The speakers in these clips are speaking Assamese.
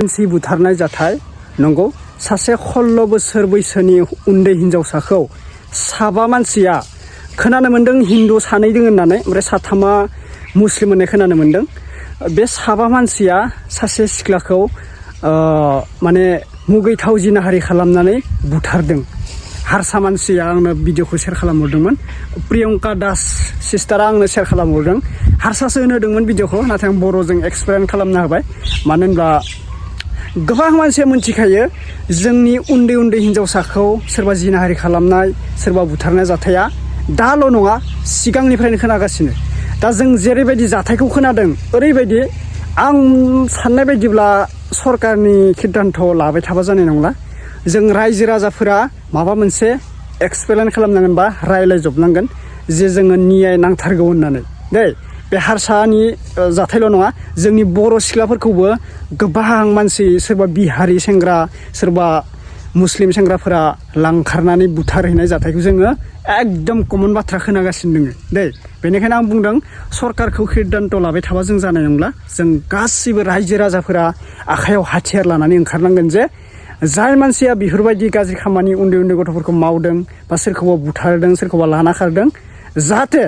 मानसि बुथारनाय जाथाय नंगौ सासे 16 बोसोर बैसोनि उन्दै हिनजावसाखौ साबा मानसिया खोनानो मोनदों हिन्दु सानै दङ होननानै ओमफ्राय साथामा मुस्लिम होननाय खोनानो मोनदों। बे साबा मानसिया सासे सिख्लाखौ माने मुगैथाव जिनाहारि खालामनानै बुथारदों। हारसा मानसिया आंनो भिडिअखौ शेयार खालामहरदोंमोन। प्रियंका दास सिस्टारा आंनो शेयार खालामहरदों। हारसासो होदोंमोन भिडिअखौ, नाथाय आं बर'जों एक्सप्लेन खालामना होबाय। मानो होनब्ला गोबां मानसिया मिथिखायो जोंनि उन्दै उन्दै हिनजावसाखौ सोरबा जिनाहारि खालामनाय सोरबा बुथारनाय जाथाया दाल' नङा सिगांनिफ्रायनो खोनागासिनो। दा जों जेरैबायदि जाथायखौ खोनादों ओरैबायदि आं साननाय बायदिब्ला सरकारनि सिद्धान्त लाबाय थाबा जानाय नंला। जों रायजो राजाफोरा माबा मोनसे एक्सप्लेन खालामनांगोन बा रायज्लायजोबनांगोन जे जोङो न्याय नांथारगौ होननानै। दे बे हारसानि जाथायल' नङा, जोंनि बर' सिख्लाफोरखौबो गोबां मानसि सोरबा बिहारि सेंग्रा सोरबा मुस्लिम सेंग्राफोरा लांखारनानै बुथारहैनाय जाथायखौ जोङो एकदम कमन बाथ्रा खोनागासिनो दोङो दे। बेनिखायनो आं बुंदों सरकारखौ सिद्धान्त लाबाय थाबा जों जानाय नंला। जों गासिबो रायजो राजाफोरा आखायाव हाथियार लानानै ओंखारनांगोन जे जाय मानसिया बेफोरबायदि गाज्रि खामानि उन्दै उन्दै गथ'फोरखौ मावदों बा सोरखौबा बुथारदों सोरखौबा लाना खारदों, जाहाथे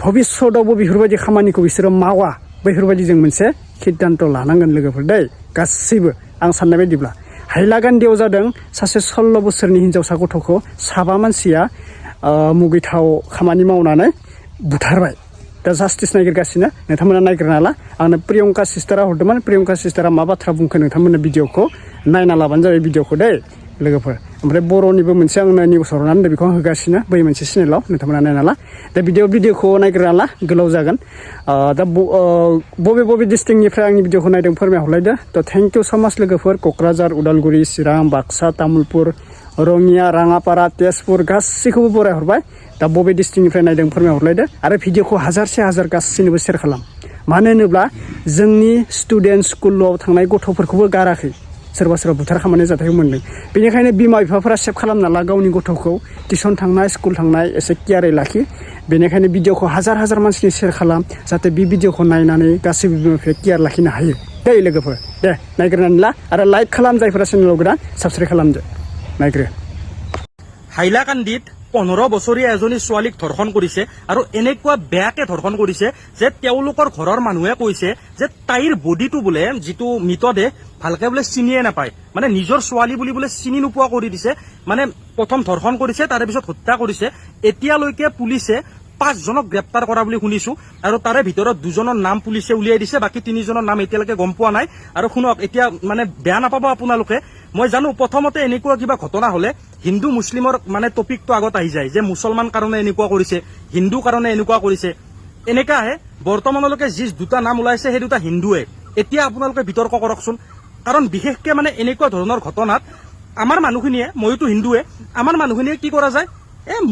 भबिष्यतआवबो बेफोरबायदि खामानिखौ बिसोरो मावा, बेफोरबायदि जों मोनसे सिद्धान्त लानांगोन लोगोफोर दै गासैबो। आं साननाय बायदिब्ला हाइलाकान्दियाव जादों सासे 16 बोसोरनि हिनजावसा गथ'खौ साबा मानसिया मुगैथाव खामानि मावनानै बुथारबाय। दा जास्टिस नागिरगासिनो, नोंथांमोना नागिरना ला। आंनो प्रियंका सिस्टारा हरदोंमोन। प्रियंका सिस्टारा मा बाथ्रा बुंखो नोंथांमोननो भिडिअखौ नायना लाबानो जाबाय भिडिअखौ दै लोगोफोर। ओमफ्राय बर'निबो मोनसे आंनो निउस हरनानै बेखौ आं होगासिनो बै मोनसे चेनेलाव, नोंथांमोना नायना ला। दा भिडिअखौ नायग्रोना ला, गोलाव जागोन। दा बबे बबे डिस्ट्रिक्टनिफ्राय आंनि भिडिअखौ नायदों फोरमायहरलायदो। थ' थेंक इउ स' माच लोगोफोर। क'क्राझार, उदालगुरि, चिरां, बाक्सा, तामुलपुर, रङिया, राङापारा, तेजपुर गासैखौबो बरायहरबाय। दा बबे डिस्ट्रिक्टनिफ्राय नायदों फोरमायहरलायदो आरो भिडिअखौ हाजारसे हाजार गासैनोबो शेयार खालाम। मानो होनोब्ला जोंनि स्टुडेन्ट स्कुलाव थांनाय गथ'फोरखौबो गाराखै, सोरबा सोरबा बुथारखामानाय जाथायखौ मोन्दों। बेनिखायनो बिमा बिफाफोरा सेभ खालामना ला गावनि गथ'खौ, टिउसन थांनाय स्कुल थांनाय एसे केयारै लाखि। बेनिखायनो भिडिअखौ हाजार हाजार मानसिनि शेयार खालाम, जाहाथे बे भिडिअखौ नायनानै गासैबो बिमा बिफाया केयार लाखिनो हायो दै लोगोफोर। दे नायग्रोनानै ला आरो लाइक खालाम, जायफोरा चेनेलाव गोदान साबस्क्राइब खालामदो। नायग्रो। হাইলাকান্দিত 15 বছৰীয়া এজনী ছোৱালীক ধৰ্ষণ কৰিছে আৰু এনেকুৱা বেয়াকে ধৰ্ষণ কৰিছে যে তেওঁলোকৰ ঘৰৰ মানুহে কৈছে যে তাইৰ বডিটো বোলে যিটো মৃতদেহ ভালকে বোলে চিনিয়ে নাপায়, মানে নিজৰ ছোৱালী বুলি বোলে চিনি নোপোৱা কৰি দিছে। মানে প্ৰথম ধৰ্ষণ কৰিছে, তাৰে পিছত হত্যা কৰিছে। এতিয়ালৈকে পুলিচে 5 জনক গ্ৰেপ্তাৰ কৰা বুলি শুনিছো আৰু তাৰে ভিতৰত 2 জনৰ নাম পুলিচে উলিয়াই দিছে, বাকী 3 জনৰ নাম এতিয়ালৈকে গম পোৱা নাই। আৰু শুনক, এতিয়া মানে বেয়া নাপাব আপোনালোকে, মই জানো প্ৰথমতে এনেকুৱা কিবা ঘটনা হলে হিন্দু মুছলিমৰ মানে টপিকটো আগত আহি যায় যে মুছলমান কাৰণে এনেকুৱা কৰিছে, হিন্দু কাৰণে এনেকুৱা কৰিছে, এনেকা আহে। বৰ্তমানলৈকে যি 2টা নাম ওলাইছে সেই 2টা হিন্দুৱে। এতিয়া আপোনালোকে বিতৰ্ক কৰকচোন, কাৰণ বিশেষকে মানে এনেকুৱা ধৰণৰ ঘটনাত আমাৰ মানুহখিনিয়ে, ময়োতো হিন্দুৱে, আমাৰ মানুহখিনিয়ে কি কৰা যায়,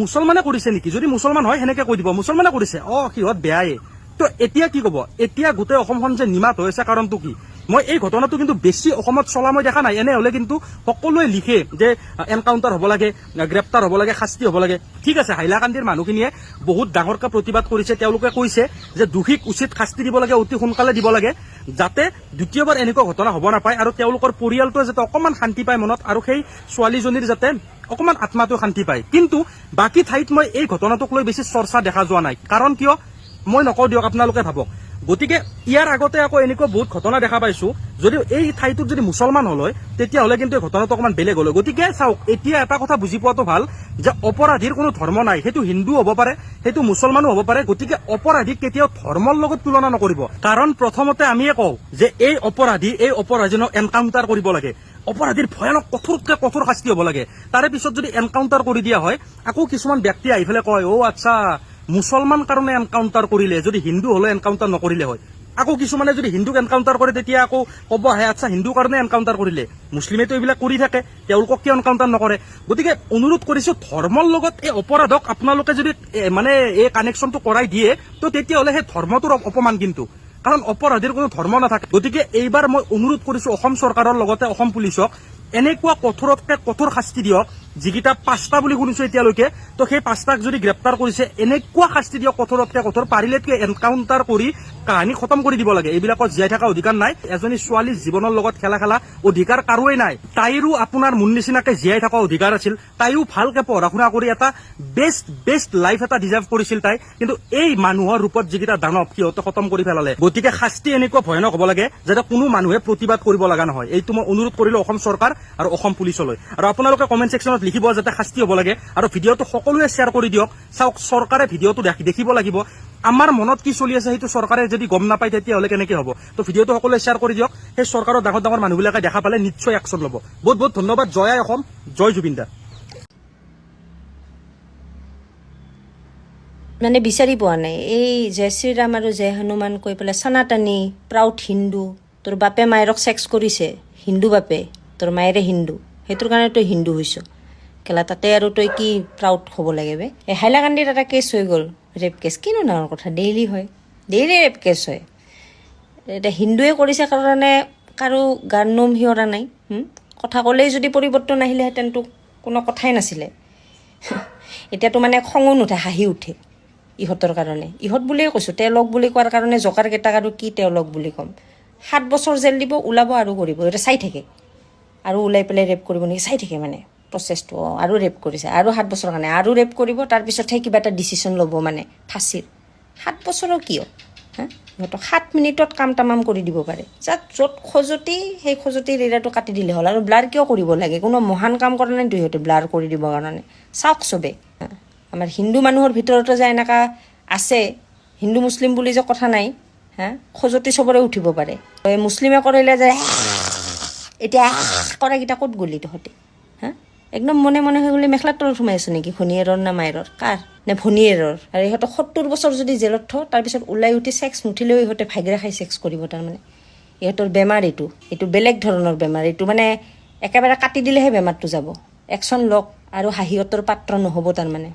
মুছলমানে কৰিছে নেকি, যদি মুছলমান হয় সেনেকে কৈ দিব মুছলমানে কৰিছে, সিহঁত বেয়াই। তো এতিয়া কি কব, এতিয়া গোটেই অসমখন যে নিমাত হৈ আছে কাৰণটো কি? মই এই ঘটনাটো কিন্তু বেছি অসমত চলা মই দেখা নাই। এনে হলে কিন্তু সকলোৱে লিখে যে এনকাউণ্টাৰ হ'ব লাগে, গ্ৰেপ্তাৰ হ'ব লাগে, শাস্তি হ'ব লাগে। ঠিক আছে, হাইলাকান্দিৰ মানুহখিনিয়ে বহুত ডাঙৰকৈ প্ৰতিবাদ কৰিছে। তেওঁলোকে কৈছে যে দোষীক উচিত শাস্তি দিব লাগে, অতি সোনকালে দিব লাগে, যাতে দ্বিতীয়বাৰ এনেকুৱা ঘটনা হ'ব নাপায় আৰু তেওঁলোকৰ পৰিয়ালটোৱে যাতে অকণমান শান্তি পায় মনত, আৰু সেই ছোৱালীজনীৰ যাতে অকণমান আত্মাটো শান্তি পায়। কিন্তু বাকী ঠাইত মই এই ঘটনাটোক লৈ বেছি চৰ্চা দেখা যোৱা নাই। কাৰণ কিয় মই নকওঁ দিয়ক, আপোনালোকে ভাবক। গতিকে ইয়াৰ আগতে আকৌ এনেকুৱা বহুত ঘটনা দেখা পাইছো, যদি এই ঠাইটোত যদি মুছলমান হল হয় তেতিয়াহ'লে কিন্তু এই ঘটনাটো অকণমান বেলেগ হল। গতিকে চাওক, এতিয়া এটা কথা বুজি পোৱাটো ভাল যে অপৰাধীৰ কোনো ধৰ্ম নাই। সেইটো হিন্দু হ'ব পাৰে, সেইটো মুছলমানো হ'ব পাৰে। গতিকে অপৰাধীক কেতিয়াও ধৰ্মৰ লগত তুলনা নকৰিব। কাৰণ প্ৰথমতে আমিয়ে কওঁ যে এই অপৰাধীজনক এনকাউণ্টাৰ কৰিব লাগে, অপৰাধীৰ ভয়ানক কঠোৰতকৈ কঠোৰ শাস্তি হ'ব লাগে। তাৰে পিছত যদি এনকাউণ্টাৰ কৰি দিয়া হয়, আকৌ কিছুমান ব্যক্তি আহি পেলাই কয় আচ্ছা মুছলমান কাৰণে এনকাউণ্টাৰ কৰিলে, যদি হিন্দু হলে এনকাউণ্টাৰ নকৰিলে হয়। আকৌ কিছুমানে যদি হিন্দুক এনকাউণ্টাৰ কৰে তেতিয়া আকৌ ক'ব আহে আচ্ছা হিন্দুৰ কাৰণে এনকাউণ্টাৰ কৰিলে, মুছলিমেতো এইবিলাক কৰি থাকে, তেওঁলোকক কিয় এনকাউণ্টাৰ নকৰে? গতিকে অনুৰোধ কৰিছো, ধৰ্মৰ লগত এই অপৰাধক আপোনালোকে যদি মানে এই কানেকশ্যনটো কৰাই দিয়ে, তো তেতিয়াহ'লে সেই ধৰ্মটোৰ অপমান কিন্তু, কাৰণ অপৰাধীৰ কোনো ধৰ্ম নাথাকে। গতিকে এইবাৰ মই অনুৰোধ কৰিছো অসম চৰকাৰৰ লগতে অসম পুলিচক এনেকুৱা কঠোৰতকৈ কঠোৰ শাস্তি দিয়ক, যিকেইটা 5টা বুলি শুনিছো এতিয়ালৈকে তো সেই 5টাক যদি গ্ৰেপ্তাৰ কৰিছে এনেকুৱা শাস্তি দিয়ক কঠোৰতকে কঠোৰ পাৰিলেতকৈ এনকাউণ্টাৰ কৰি কাহিনী খতম কৰি দিব লাগে এইবিলাকৰ জীয়াই থকা অধিকাৰ নাই এজনী ছোৱালীৰ জীৱনৰ লগত খেলা অধিকাৰ কাৰোৱে নাই তাইৰো আপোনাৰ মোৰ নিচিনাকে জীয়াই থকা অধিকাৰ আছিল তাইও ভালকে পঢ়া শুনা কৰি এটা বেষ্ট লাইফ এটা ডিজাৰ্ভ কৰিছিল তাই কিন্তু এই মানুহৰ ৰূপত যিকেইটা দানৱ সিহঁতে খতম কৰি পেলালে গতিকে শাস্তি এনেকুৱা ভয়ানক হ'ব লাগে যাতে কোনো মানুহে প্ৰতিবাদ কৰিব লগা নহয় এইটো মই অনুৰোধ কৰিলো অসম চৰকাৰ আৰু অসম পুলিচলৈ আৰু আপোনালোকে কমেণ্ট ছেকশ্যনত লিখিব যাতে শাস্তি হ'ব লাগে আৰু ভিডিঅ'টো সকলোৱে শ্বেয়াৰ কৰি দিয়ক চাওক চৰকাৰে ভিডিঅ'টো দেখিব লাগিব আমাৰ মনত কি চলি আছে সেইটো চৰকাৰে যদি গম নাপায় তেতিয়াহ'লে কেনেকে হ'ব তো ভিডিঅ'টো সকলোৱে শ্বেয়াৰ কৰি দিয়ক সেই চৰকাৰৰ ডাঙৰ মানুহবিলাকে দেখা পালে নিশ্চয় একশ্যন ল'ব বহুত ধন্যবাদ জয় আই অসম জয় জুবিন দা মানে বিচাৰি পোৱা নাই এই জয় শ্ৰীৰাম আৰু জয় হনুমান কৈ পেলাই সনাতনী প্ৰাউড হিন্দু তোৰ বাপে মায়েৰক ছেক্স কৰিছে হিন্দু বাপে তোৰ মায়েৰে হিন্দু সেইটোৰ কাৰণে তই হিন্দু হৈছ কেলা তাতে আৰু তই কি প্ৰাউড হ'ব লাগে বে এই হাইলাকান্দিত এটা কেছ হৈ গ'ল ৰেপ কেছ কিনো ডাঙৰ কথা ডেইলি হয় ডেইলি ৰেপ কেছ হয় এতিয়া হিন্দুৱে কৰিছে কাৰণে কাৰো গাৰ নোম সিহঁৰা নাই কথা ক'লেই যদি পৰিৱৰ্তন আহিলেহেঁতেনতো কোনো কথাই নাছিলে এতিয়াতো মানে খঙো নুঠে হাঁহি উঠে ইহঁতৰ কাৰণে ইহঁত বুলিয়ে কৈছোঁ তেওঁলোক বুলি কোৱাৰ কাৰণে জকাৰ কেইটাক আৰু কি তেওঁলোক বুলি ক'ম 7 বছৰ জেল দিব ওলাব আৰু কৰিব এটা চাই থাকে আৰু ওলাই পেলাই ৰেপ কৰিব নেকি চাই থাকে মানে প্ৰচেছটো আৰু ৰেপ কৰিছে আৰু 7 বছৰৰ কাৰণে আৰু ৰেপ কৰিব তাৰপিছতহে কিবা এটা ডিচিশ্যন ল'ব মানে ফাঁচিৰ 7 বছৰৰ কিয় হা সিহঁতক 7 মিনিটত কাম তামাম কৰি দিব পাৰে য'ত খজুতি সেই খজুতিৰ এৰিয়াটো কাটি দিলে হ'ল আৰু ব্লাৰ কিয় কৰিব লাগে কোনো মহান কাম কৰা নাই সিহঁতে ব্লাৰ কৰি দিবৰ কাৰণে চাওক চবে আমাৰ হিন্দু মানুহৰ ভিতৰতো যে এনেকুৱা আছে হিন্দু মুছলিম বুলি যে কথা নাই হা খজুতি চবৰে উঠিব পাৰে মুছলিমে কৰিলে যে এতিয়া কৰাকেইটা ক'ত গ'লি তহঁতে হা একদম মনে হৈ গ'লে মেখেলাৰ তলত সোমাই আছো নেকি ভনীয়েৰৰ না মায়েৰৰ কাৰ নে ভনীয়েৰৰ আৰু ইহঁতক 70 বছৰ যদি জেলত থওঁ তাৰপিছত ওলাই উঠি ছেক্স নুঠিলেও ইহঁতে ভাগিৰা খাই ছেক্স কৰিব তাৰমানে ইহঁতৰ বেমাৰ এইটো বেলেগ ধৰণৰ বেমাৰ এইটো মানে একেবাৰে কাটি দিলেহে বেমাৰটো যাব একশ্যন লওক আৰু হাঁহিহঁতৰ পাত্ৰ নহ'ব তাৰমানে